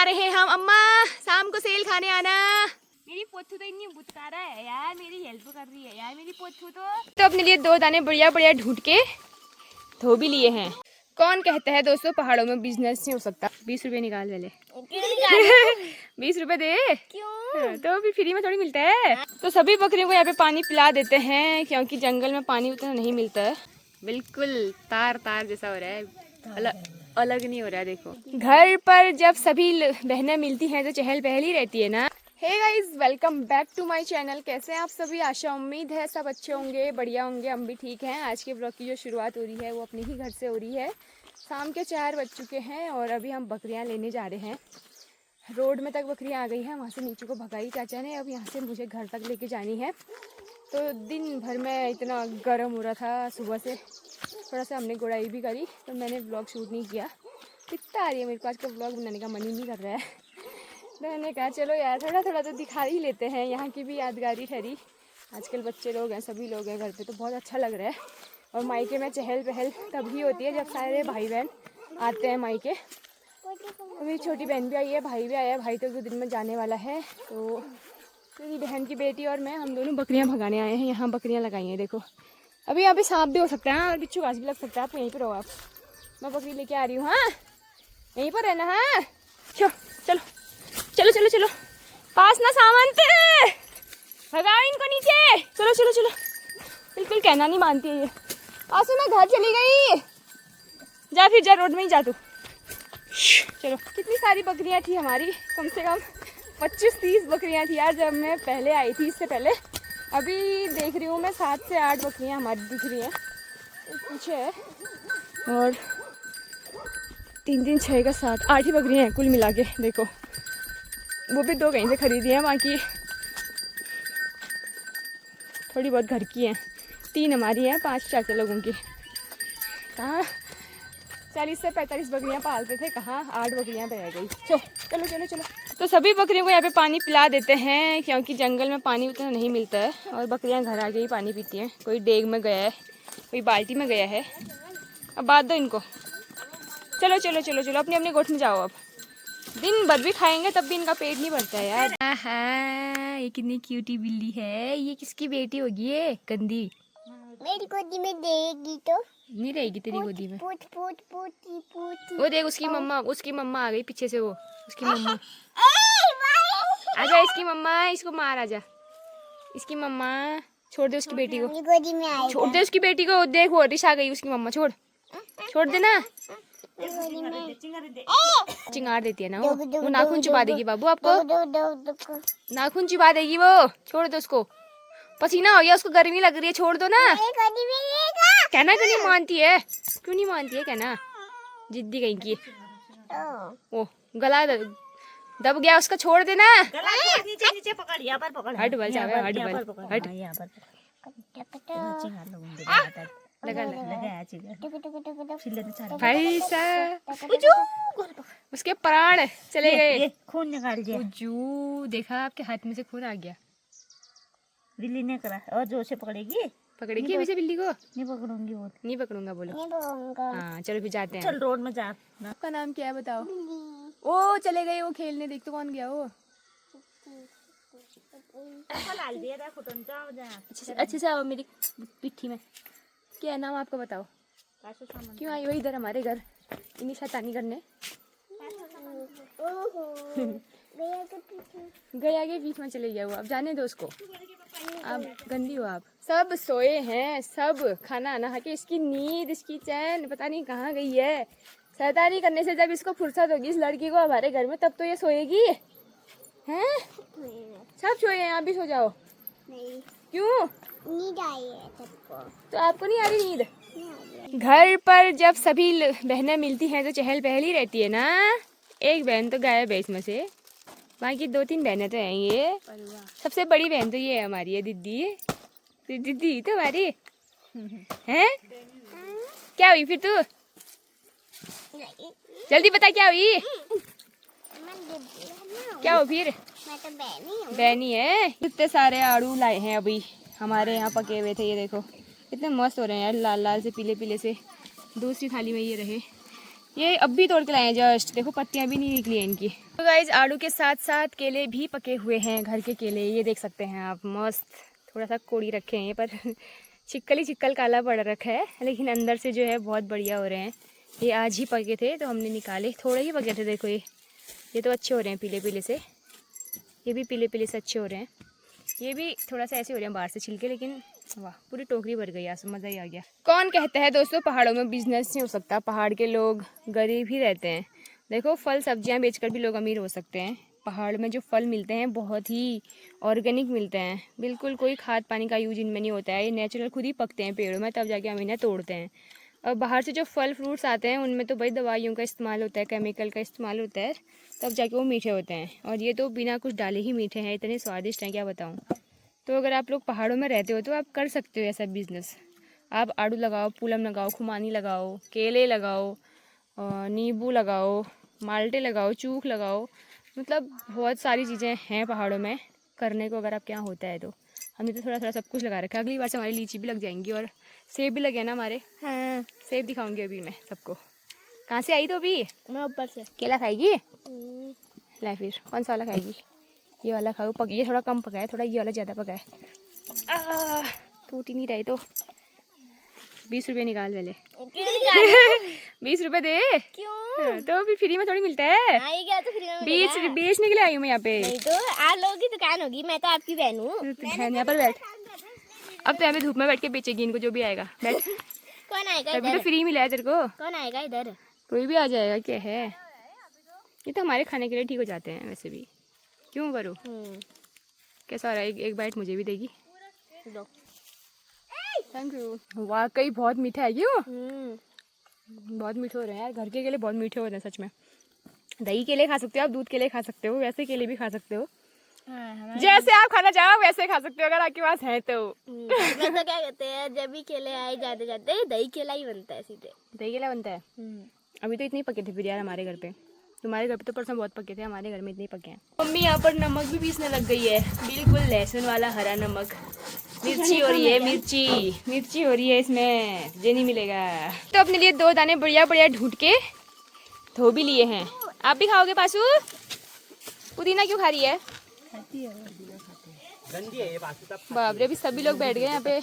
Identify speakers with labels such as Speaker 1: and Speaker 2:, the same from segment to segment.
Speaker 1: जा रहे हैं हम। अम्मा शाम को सेल खाने आना। मेरी पोथू तो इतनी बुतकारा है यार, मेरी हेल्प कर रही है यार मेरी पोथू तो अपने लिए 2 दाने बढ़िया बढ़िया ढूंढ के धो भी लिए हैं। कौन कहता है दोस्तों पहाड़ों में बिजनेस नहीं हो सकता। 20 रुपए निकाल पहले। 20 रुपए दे। क्यों? तो भी फ्री में थोड़ी मिलता है। तो सभी बकरियों को यहाँ पे पानी पिला देते हैं क्योंकि जंगल में पानी उतना नहीं मिलता है। बिल्कुल तार तार जैसा हो रहा है, अलग नहीं हो रहा है। देखो घर पर जब सभी बहनें मिलती हैं तो चहल पहल ही रहती है ना। Hey guys, welcome back to my channel. कैसे हैं आप सभी? आशा उम्मीद है सब अच्छे होंगे, बढ़िया होंगे। हम भी ठीक हैं। आज के ब्लॉग की जो शुरुआत हो रही है वो अपने ही घर से हो रही है। शाम के 4 बज चुके हैं और अभी हम बकरियां लेने जा रहे हैं। रोड में तक बकरियां आ गई हैं, वहाँ से नीचे को भगाई चाचा ने। अब यहाँ से मुझे घर तक लेके जानी है। तो दिन भर में इतना गर्म हो रहा था, सुबह से थोड़ा सा हमने गुड़ाई भी करी तो मैंने ब्लॉग शूट नहीं किया। इतना आ रही है मेरे पास का ब्लॉग बनाने का मन ही नहीं कर रहा है। मैंने कहा चलो यार थोड़ा थोड़ा तो दिखा ही लेते हैं। यहाँ की भी यादगारी ठहरी। आजकल बच्चे लोग हैं, सभी लोग हैं घर पे, तो बहुत अच्छा लग रहा है। और मायके में चहल पहल तभी होती है जब सारे भाई बहन आते हैं मायके। तो मेरी छोटी बहन भी आई है, भाई भी आया है। भाई तो 2 दिन में जाने वाला है। तो मेरी बहन की बेटी और मैं, हम दोनों बकरियाँ भगाने आए हैं। यहाँ बकरियाँ लगाई हैं देखो। अभी यहाँ पे सांप भी हो सकता है और बिच्छू घास भी लग सकता है। आप यहीं पर रहो, आप मैं बकरी लेके आ रही हूँ। हाँ यहीं पर रहना। हाँ चलो चलो चलो चलो चलो, पास ना सामान थे, भगाओ इनको नीचे। चलो चलो चलो। बिल्कुल कहना नहीं मानती है ये। आसू मैं घर चली गई। जा फिर जा, रोड में ही जा तू। चलो। कितनी सारी बकरियां थी हमारी, कम से कम 25-30 बकरियां थी यार जब मैं पहले आई थी। इससे पहले अभी देख रही हूँ मैं 7 से 8 बकरियां हमारी दिख रही हैं पीछे है। और 3 6 का 7 8 ही बकरियां हैं कुल मिला के। देखो वो भी 2 कहीं से खरीदी हैं, बाकी थोड़ी बहुत घर की हैं। 3 हमारी हैं, 5 चाचा लोगों की। कहाँ 40 से 45 बकरियां पालते थे, कहाँ 8 बकरियां रह गई। चलो चलो चलो। तो सभी बकरियों को यहाँ पे पानी पिला देते हैं क्योंकि जंगल में पानी उतना नहीं मिलता है। और बकरियां घर आके ही पानी पीती हैं। कोई डेग में गया है, कोई बाल्टी में गया है। अब बांध दो इनको। चलो चलो चलो चलो, अपनी अपनी गोठ में जाओ। अब दिन भर भी खाएंगे तब भी इनका पेट नहीं भरता है यार। आहा, ये कितनी क्यूटी बिल्ली है। ये किसकी बेटी होगी ये गंदी?
Speaker 2: मेरी गोदी में देगी तो
Speaker 1: नहीं रहेगी तेरी गोदी में।
Speaker 2: पूछ पूछ पूछी पूछी।
Speaker 1: वो देख उसकी मम्मा आ गई पीछे से। वो उसकी मम्मा आजा, इसकी मम्मा इसको मार। आजा इसकी मम्मा। छोड़ दे उसकी बेटी को,
Speaker 2: गोदी में आई।
Speaker 1: छोड़ दे उसकी बेटी को। देख वो रिश आ गई उसकी मम्मा। छोड़ देना। चिंगार देती है ना वो नाखून चुबा देगी बाबू आपको। नाखून चुबा देगी वो। छोड़ दो उसको, पसीना हो गया उसको, गर्मी लग रही है। छोड़ दो ना। कहना क्यों नहीं मानती है? क्यों नहीं मानती है कहना? जिद्दी कहीं की। ओ गला दब गया उसका, छोड़ देना।
Speaker 3: नीचे नीचे पकड़, यहाँ पर पकड़।
Speaker 1: हट बल जावे, हट बल हट।
Speaker 3: यहाँ पर
Speaker 1: लगा
Speaker 3: लगा
Speaker 1: भाई साहब, उसके प्राण चले गए।
Speaker 3: खून निकाल दिया।
Speaker 1: उजू देखा, आपके हाथ में से खून आ गया।
Speaker 3: बिल्ली ने करा और जोर से पकड़ेगी।
Speaker 1: पकड़ेगी अभी से बिल्ली को?
Speaker 3: नहीं पकड़ूंगी वो।
Speaker 1: नहीं पकड़ूंगा बोलो। हाँ चलो फिर जाते हैं।
Speaker 3: चल रोड में जा।
Speaker 1: आपका नाम क्या है बताओ? ओ चले गए वो खेलने। देख तो कौन गया वो। अच्छे से आओ मेरी पिट्ठी में। क्या है नाम आपका बताओ? क्यों आई हो इधर हमारे घर इन्हीं शैतानी करने? गया के बीच में चले गया वो। अब जाने दो उसको, आप गंदी हो आप। सब सोए हैं, सब खाना नहा के। इसकी नींद इसकी चैन पता नहीं कहाँ गई है। शैतानी करने से जब इसको फुर्सत होगी इस लड़की को हमारे घर में, तब तो ये सोएगी। हैं सब सोए हैं, आप भी सो जाओ।
Speaker 2: नहीं
Speaker 1: क्यों?
Speaker 2: नींद आई है सबको।
Speaker 1: तो आपको नहीं आ रही नींद? घर पर जब सभी बहनें मिलती हैं तो चहल पहल ही रहती है ना। एक बहन तो गायब है इसमें से, बाकी 2-3 बहनें तो हैं। ये सबसे बड़ी बहन तो ये है हमारी, है दीदी। दीदी तो हमारी हैं। क्या हुई फिर तू? जल्दी बता क्या हुई? क्या हो फिर?
Speaker 2: मैं तो बहनी हूँ।
Speaker 1: बहनी है। कितने सारे आड़ू लाए हैं अभी हमारे यहाँ, पके हुए थे। ये देखो कितने मस्त हो रहे हैं यार, लाल लाल से, पीले पीले से। दूसरी थाली में ये रहे। ये अब भी तोड़ के लाए हैं जस्ट, देखो पत्तियां भी नहीं निकली हैं इनकी। तो गाइज आड़ू के साथ साथ केले भी पके हुए हैं, घर के केले, ये देख सकते हैं आप, मस्त। थोड़ा सा कोड़ी रखे हैं ये पर चिक्कल ही चिक्कल काला पड़ रखा है, लेकिन अंदर से जो है बहुत बढ़िया हो रहे हैं। ये आज ही पके थे तो हमने निकाले, थोड़े ही पके थे। देखो ये तो अच्छे हो रहे हैं पीले पीले से, ये भी पीले पीले से अच्छे हो रहे हैं। ये भी थोड़ा सा ऐसे हो रहे हैं बाहर से छिलके, लेकिन वाह पूरी टोकरी भर गई, आज मज़ा ही आ गया। कौन कहता है दोस्तों पहाड़ों में बिजनेस नहीं हो सकता? पहाड़ के लोग गरीब ही रहते हैं। देखो फल सब्जियां बेचकर भी लोग अमीर हो सकते हैं। पहाड़ में जो फल मिलते हैं बहुत ही ऑर्गेनिक मिलते हैं, बिल्कुल कोई खाद पानी का यूज इनमें नहीं होता है। ये नेचुरल खुद ही पकते हैं पेड़ों में, तब जाके हम इन्हें तोड़ते हैं। और बाहर से जो फल फ्रूट्स आते हैं उनमें तो भाई दवाइयों का इस्तेमाल होता है, केमिकल का इस्तेमाल होता है, तब जाके वो मीठे होते हैं। और ये तो बिना कुछ डाले ही मीठे हैं, इतने स्वादिष्ट हैं क्या बताऊँ। तो अगर आप लोग पहाड़ों में रहते हो तो आप कर सकते हो ऐसा बिजनेस। आप आड़ू लगाओ, पूलम लगाओ, खुमानी लगाओ, केले लगाओ, नींबू लगाओ, माल्टे लगाओ, चूख लगाओ, मतलब बहुत सारी चीज़ें हैं पहाड़ों में करने को, अगर आपके यहाँ होता है तो। हमने तो थोड़ा थोड़ा सब कुछ लगा रखा है, अगली बार से हमारी लीची भी लग जाएंगी और सेब भी लगे ना हमारे। हाँ सेब दिखाऊंगी अभी मैं सबको। कहाँ से आई तो अभी?
Speaker 2: मैं ऊपर से।
Speaker 1: केला खाएगी? ला फिर कौन सा वाला खाएगी? ये वाला खाओ, पक ये थोड़ा कम पका है, थोड़ा ये वाला ज़्यादा पका है। टूट ही नहीं रहे तो 20 रुपये निकाल पहले। 20 रुपये दे।
Speaker 2: क्यों?
Speaker 1: तो अभी फ्री में थोड़ी मिलता है।
Speaker 2: ये क्या तो फ्री में
Speaker 1: बेचने के लिए आई हूँ मैं यहाँ पे।
Speaker 2: नहीं तो आप लोगों की दुकान होगी, मैं तो आपकी बहन हूँ।
Speaker 1: यहाँ पर बैठ, अब तो यहाँ पे धूप में बैठ के बेचेगी इनको जो भी आएगा। बैठ।
Speaker 2: कौन आएगा
Speaker 1: तभी
Speaker 2: इधर?
Speaker 1: तो फ्री मिला है तेरे को।
Speaker 2: कौन आएगा इधर?
Speaker 1: कोई भी आ जाएगा, क्या है, ये तो हमारे खाने के लिए ठीक हो जाते हैं वैसे भी। क्यों करूँ? कैसा हो रहा है? एक बाइट मुझे भी देगी?
Speaker 2: दो।
Speaker 1: Thank you. वाकई बहुत मीठा है। क्यों? बहुत मीठे हो रहे हैं यार, घर के केले बहुत मीठे होते हैं सच में। दही केले खा सकते हो आप, दूध केले खा सकते हो, वैसे केले भी खा सकते हो। जैसे आप खाना चाहो वैसे खा सकते हो अगर आपके पास है तो।
Speaker 2: मैं तो क्या कहते हैं, जब भी केले आए जाते जाते दही केला ही बनता है सीधे।
Speaker 1: दही केला बनता है। अभी तो इतने पके थे फिर यार हमारे घर पे। तुम्हारे घर पे तो परसों बहुत पके थे, हमारे घर में इतने पके हैं। मम्मी यहाँ पर नमक भी पीसने लग गई है, बिल्कुल लहसुन वाला हरा नमक। मिर्ची हो रही है, मिर्ची हो रही है इसमें, ये नहीं मिलेगा। तो अपने लिए 2 दाने बढ़िया बढ़िया ढूंढ के धो भी लिए हैं। आप भी खाओगे पासू? पुदीना क्यों खा रही है? बाप रे, अभी सभी लोग बैठ गए यहाँ पे।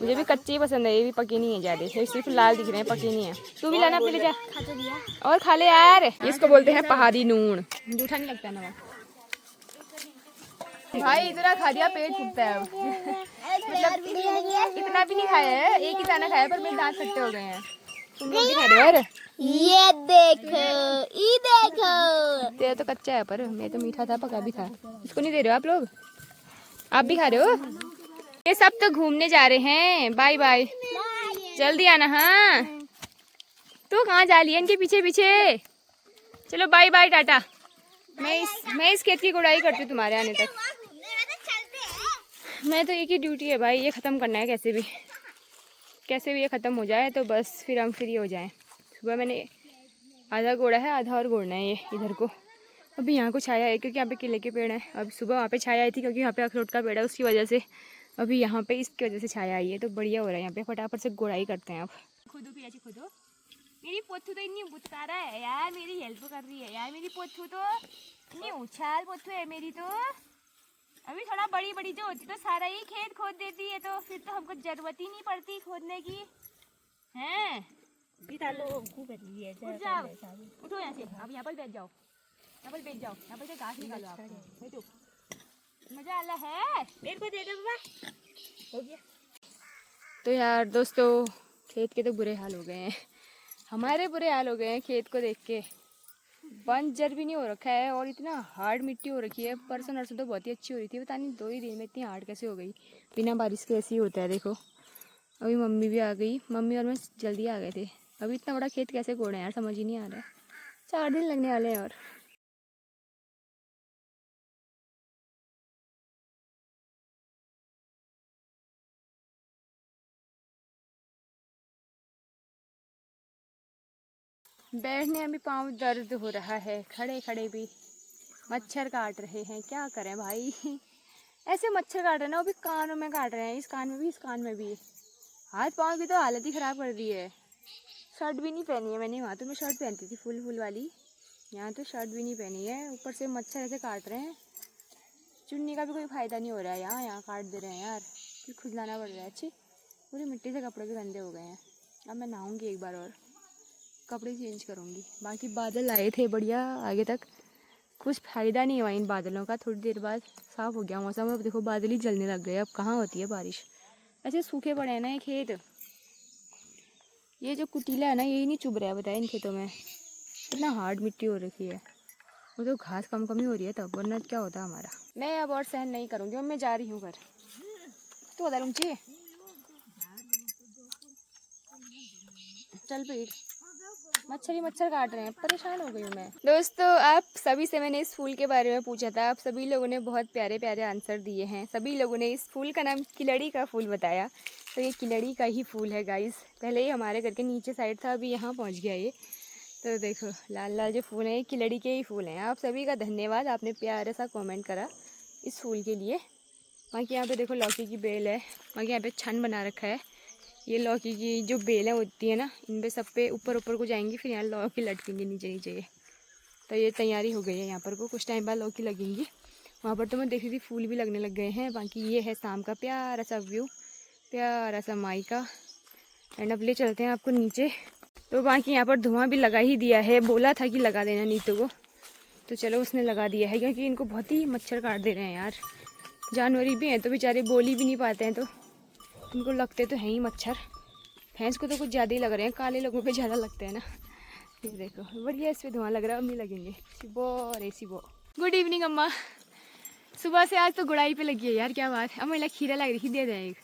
Speaker 1: मुझे भी कच्चे ही पसंद है, ये भी पके नहीं है ज्यादा, सिर्फ लाल दिख रहे हैं, पके नहीं है। तू भी लाना अपने ले जा और खा ले यार। इसको बोलते हैं पहाड़ी नून, जूठा नहीं लगता ना भाई। इतना खा दिया पेट फूटता है मतलब इतना भी नहीं खाया है, एक ही दाना खाया पर मेरे दांत खट्टे हो गए हैं। तुम लोग भी खा रहे हो यार?
Speaker 2: ये देखो
Speaker 1: तेरा तो कच्चा है पर मैं तो मीठा था, पका भी था। इसको नहीं दे रहे हो आप लोग? आप भी खा रहे हो? ये सब तो घूमने जा रहे हैं, बाय बाय, जल्दी आना। हाँ तू कहाँ जा रही है इनके पीछे पीछे? चलो बाय बाय, टाटा। मैं इस खेत की गुड़ाई करती हूँ तुम्हारे आने तक। मैं तो एक ही ड्यूटी है भाई, ये ख़त्म करना है कैसे भी ये ख़त्म हो जाए तो बस फिर हम फ्री हो जाएं। सुबह मैंने आधा गोड़ा है, आधा और गोड़ना है ये इधर को। अभी यहाँ को छाया है क्योंकि यहाँ पे केले के पेड़ हैं। अब सुबह वहाँ पे छाया आई थी क्योंकि यहाँ पे अखरोट का पेड़ है, उसकी वजह से अभी यहाँ पे इसकी वजह से छाया आई है, तो बढ़िया हो रहा है यहाँ पे। फटाफट से गोड़ाई करते हैं अब। खुदो मेरी पोथू तो इतनी बुतकारा है यार, मेरी हेल्प कर रही है यार। मेरी पोथू तो इतनी उछाल पोथू है मेरी तो। अभी थोड़ा बड़ी जो होती तो सारा ही खेत खोद देती है, तो फिर तो हमको जरूरत ही नहीं पड़ती खोदने की। हैं उठो यहाँ से, अब यहाँ पर बैठ जाओ, यहाँ पर से घास निकालो आप। बैठो, मजा आला है। मेरे को दे दो बाबा, हो गया। तो यार दोस्तों खेत के तो बुरे हाल हो गए हैं, हमारे बुरे हाल हो गए हैं खेत को देख के। बंजर भी नहीं हो रखा है और इतना हार्ड मिट्टी हो रखी है। परसों नरसों तो बहुत ही अच्छी हो रही थी, पता नहीं 2 ही दिन में इतनी हार्ड कैसे हो गई। बिना बारिश के ऐसे ही होता है। देखो अभी मम्मी भी आ गई, मम्मी और मैं जल्दी आ गए थे। अभी इतना बड़ा खेत कैसे कोड़े यार, समझ ही नहीं आ रहा है। 4 दिन लगने वाले हैं। और बैठने में भी पाँव दर्द हो रहा है, खड़े खड़े भी मच्छर काट रहे हैं। क्या करें भाई, ऐसे मच्छर काट रहे हैं ना, वो भी कानों में काट रहे हैं, इस कान में भी इस कान में भी। हाथ पाँव की तो हालत ही ख़राब कर दी है, शर्ट भी नहीं पहनी है मैंने, वहाँ तो मैं शर्ट पहनती थी फुल फुल वाली, यहाँ तो शर्ट भी नहीं पहनी है। ऊपर से मच्छर ऐसे काट रहे हैं, चुन्नी का भी कोई फ़ायदा नहीं हो रहा है। यहाँ काट दे रहे हैं यार, फिर खुजलाना पड़ रहा है। अच्छी पूरी मिट्टी से कपड़े भी गंदे हो गए हैं। अब मैं नहाऊंगी एक बार और कपड़े चेंज करूँगी। बाकी बादल आए थे बढ़िया आगे तक, कुछ फ़ायदा नहीं हुआ इन बादलों का। थोड़ी देर बाद साफ़ हो गया मौसम, अब देखो बादल ही जलने लग गए। अब कहाँ होती है बारिश, ऐसे सूखे पड़े हैं ना ये खेत। ये जो कुटीला है ना, यही नहीं चुभ रहा है बताया इन खेतों में, इतना हार्ड मिट्टी हो रखी है। वो तो घास कमी हो रही है तब, वरना क्या होता हमारा। मैं अब और सहन नहीं करूँगी, अब मैं जा रही हूँ घर। तो बता लूँ चाहिए चल पेड़, मच्छर ही मच्छर काट रहे हैं, परेशान हो गई हूँ मैं। दोस्तों आप सभी से मैंने इस फूल के बारे में पूछा था, आप सभी लोगों ने बहुत प्यारे प्यारे आंसर दिए हैं। सभी लोगों ने इस फूल का नाम किलड़ी का फूल बताया, तो ये किलड़ी का ही फूल है गाइस। पहले ही हमारे घर के नीचे साइड था, अभी यहाँ पहुँच गया ये। तो देखो लाल लाल जो फूल हैं ये किलड़ी के ही फूल हैं। आप सभी का धन्यवाद, आपने प्यारा सा कॉमेंट करा इस फूल के लिए। बाकी यहाँ पे देखो लौकी की बेल है, बाकी यहाँ पे छन बना रखा है। ये लौकी की जो बेलें होती है ना, इन पे सब पे ऊपर ऊपर को जाएंगी, फिर यहाँ लौकी लटकेंगे नीचे नीचे। तो ये तैयारी हो गई है यहाँ पर को, कुछ टाइम बाद लौकी लगेंगी। वहाँ पर तो मैं देखी थी फूल भी लगने लग गए हैं। बाकी ये है शाम का प्यारा सा व्यू, प्यारा सा माई का। एंड अब ले चलते हैं आपको नीचे। तो बाकी यहाँ पर धुआं भी लगा ही दिया है, बोला था कि लगा देना नीतू को, तो चलो उसने लगा दिया है, क्योंकि इनको बहुत ही मच्छर काट दे रहे हैं यार। जानवर भी हैं तो बेचारे बोल ही भी नहीं पाते हैं, तो इनको लगते तो हैं ही मच्छर। भैंस को तो कुछ ज़्यादा ही लग रहे हैं, काले लोगों पे ज़्यादा लगते हैं ना। ये देखो बढ़िया इस पर धुआं लग रहा है, अब नहीं लगेंगे। सिबो रे सिबो। गुड इवनिंग अम्मा, सुबह से आज तो गुड़ाई पे लगी है यार, क्या बात है। अम्मा इला खीरा लग रही, दे दे एक,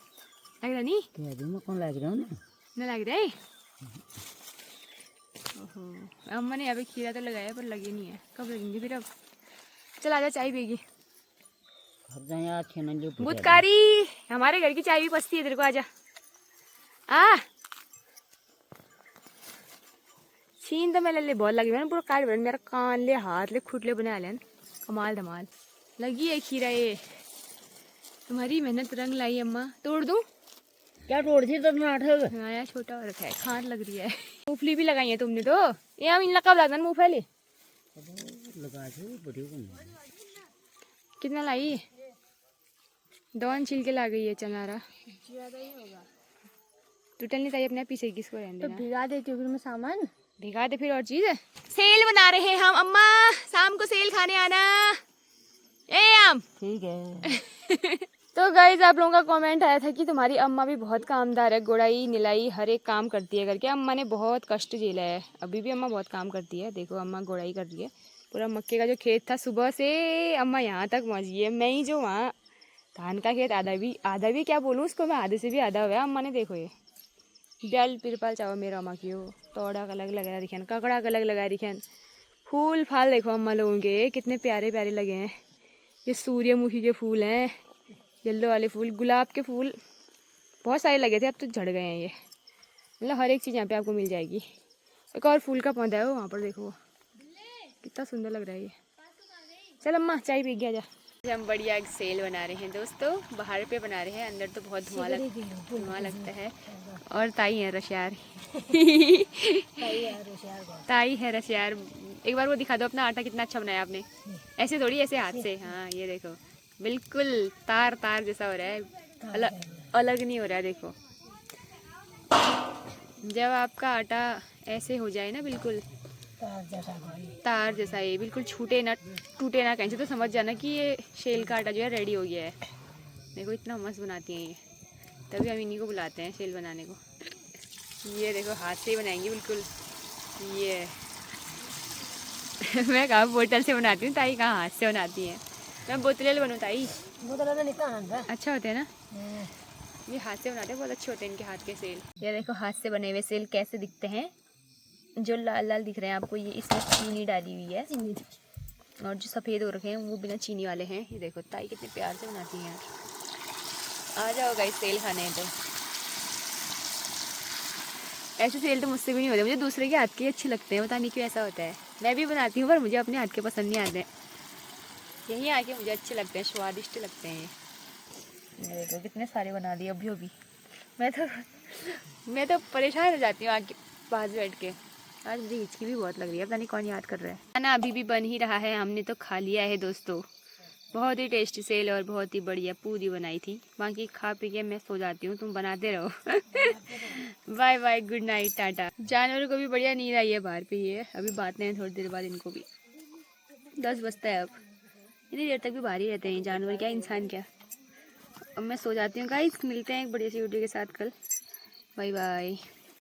Speaker 1: लग रहा नहीं
Speaker 3: कौन लग रहा हूँ
Speaker 1: ना लग रहा है। ओहो अम्मा ने यहाँ पे खीरा तो लगाया पर लगे नहीं है, कब लगेंगे फिर। अब चल आजा चाय पिएगी। बुतकारी हमारे घर की चाय भी पसती है तेरे को, आजा आ। छीन तो मैं ले बहुत लगी, मैंने पूरा काट मेरा कान ले हाथ ले खुट ले बना लेन, कमाल धमाल लगी है खीरा। ये तुम्हारी मेहनत रंग लाई अम्मा। तोड़ दूं
Speaker 3: क्या तोड़ दी तुमने?
Speaker 1: हाँ यार छोटा हो रखा है, खाट लग रही है। मूंगफली भी लगाई है तुमने तो, ये हम इन कब लगाना मूंगफली
Speaker 3: लगा
Speaker 1: कितना लाई? दोन छिलके ला गई है चनारा,
Speaker 2: ज्यादा ही होगा।
Speaker 1: टूटल नहीं चाहिए अपने पीछे, किसको रहने
Speaker 2: तो
Speaker 1: देना।
Speaker 2: भिगा देती हूँ फिर मैं सामान,
Speaker 1: भिगा दे फिर और चीज। सेल बना रहे हैं हम अम्मा, शाम को सेल खाने आना। ए आम
Speaker 3: ठीक है।
Speaker 1: तो गाइज आप लोगों का कमेंट आया था कि तुम्हारी अम्मा भी बहुत कामदार है, गुड़ाई निलाई हर एक काम करती है करके। अम्मा ने बहुत कष्ट झेला है, अभी भी अम्मा बहुत काम करती है। देखो अम्मा गुड़ाई कर रही है, पूरा मक्के का जो खेत था सुबह से अम्मा यहाँ तक पहुँच गई है। मैं ही जो वहाँ धान का खेत आधा भी क्या बोलूँ उसको, मैं आधे से भी आधा हुआ अम्मा ने। देखो ये बेल पिरपाल चाहो मेरा अम्मा की हो, तोड़ा अलग लगा रखियन, ककड़ा अलग लगा रखियन, फूल फाल देखो अम्मा लोगों के कितने प्यारे प्यारे लगे हैं। ये सूर्यमुखी के फूल हैं, येलो वाले फूल, गुलाब के फूल बहुत सारे लगे थे, अब तो झड़ गए हैं ये। मतलब हर एक चीज़ यहाँ पे आपको मिल जाएगी। एक और फूल का पौधा है वो वहाँ पर, देखो कितना सुंदर लग रहा है ये। चल अम्मा चाय पी गया जा। हम बढ़िया एक सेल बना रहे हैं दोस्तों, बाहर पे बना रहे हैं, अंदर तो बहुत धुआं लगता है। और ताई है रशियार ताई है रशियार। एक बार वो दिखा दो अपना आटा कितना अच्छा बनाया आपने, ऐसे थोड़ी ऐसे हाथ से। हाँ ये देखो बिल्कुल तार तार जैसा हो रहा है, अलग नहीं हो रहा है। देखो जब आपका आटा ऐसे हो जाए ना बिल्कुल तार जैसा, ये बिल्कुल छूटे ना टूटे ना कहीं से, तो समझ जाना कि ये शेल का आटा जो है रेडी हो गया है। देखो इतना मस्त बनाती हैं ये, तभी हम इन्हीं को बुलाते हैं शेल बनाने को। ये देखो हाथ से ही बनाएंगी बिल्कुल ये मैं कहाँ बोतल से बनाती हूँ, ताई कहाँ हाथ से बनाती हैं। मैं बोतलें बनूँ ताई, अच्छा होते हैं ना ये, हाथ से बनाते हैं, बहुत अच्छे होते हैं इनके हाथ के सेल। ये देखो हाथ से बने हुए सेल कैसे दिखते हैं, जो लाल लाल दिख रहे हैं आपको, ये इसमें चीनी डाली हुई है, और जो सफ़ेद हो रखे हैं वो बिना चीनी वाले हैं। ये देखो ताई कितने प्यार से बनाती हैं यार। आ जाओ गाइस सेल खाने हैं तो। ऐसे सेल तो मुझसे भी नहीं होते, मुझे दूसरे के हाथ के अच्छे लगते हैं, पता नहीं क्यों ऐसा होता है। मैं भी बनाती हूँ पर मुझे अपने हाथ के पसंद नहीं आते, यहीं आके मुझे अच्छे लगते हैं, स्वादिष्ट लगते हैं ये। देखो कितने सारे बना दिए अभी। मैं तो परेशान हो जाती हूँ आके पास बैठ के। आज मुझे हिचकी भी बहुत लग रही है, पता नहीं कौन याद कर रहा है। खाना अभी भी बन ही रहा है, हमने तो खा लिया है दोस्तों। बहुत ही टेस्टी सेल और बहुत ही बढ़िया पूरी बनाई थी। बाकी खा पी के मैं सो जाती हूँ, तुम बनाते रहो। Bye bye, good night, tata. जानवरों को भी बढ़िया नींद आई है, बाहर पे ही है, अभी बात नहीं, थोड़ी देर बाद इनको भी 10 बजता है। अब इतनी देर तक भी बाहर ही रहते हैं जानवर, क्या इंसान क्या। अब मैं सो जाती हूँ गाइस, मिलते हैं एक बढ़िया सी वीडियो के साथ कल। Bye bye.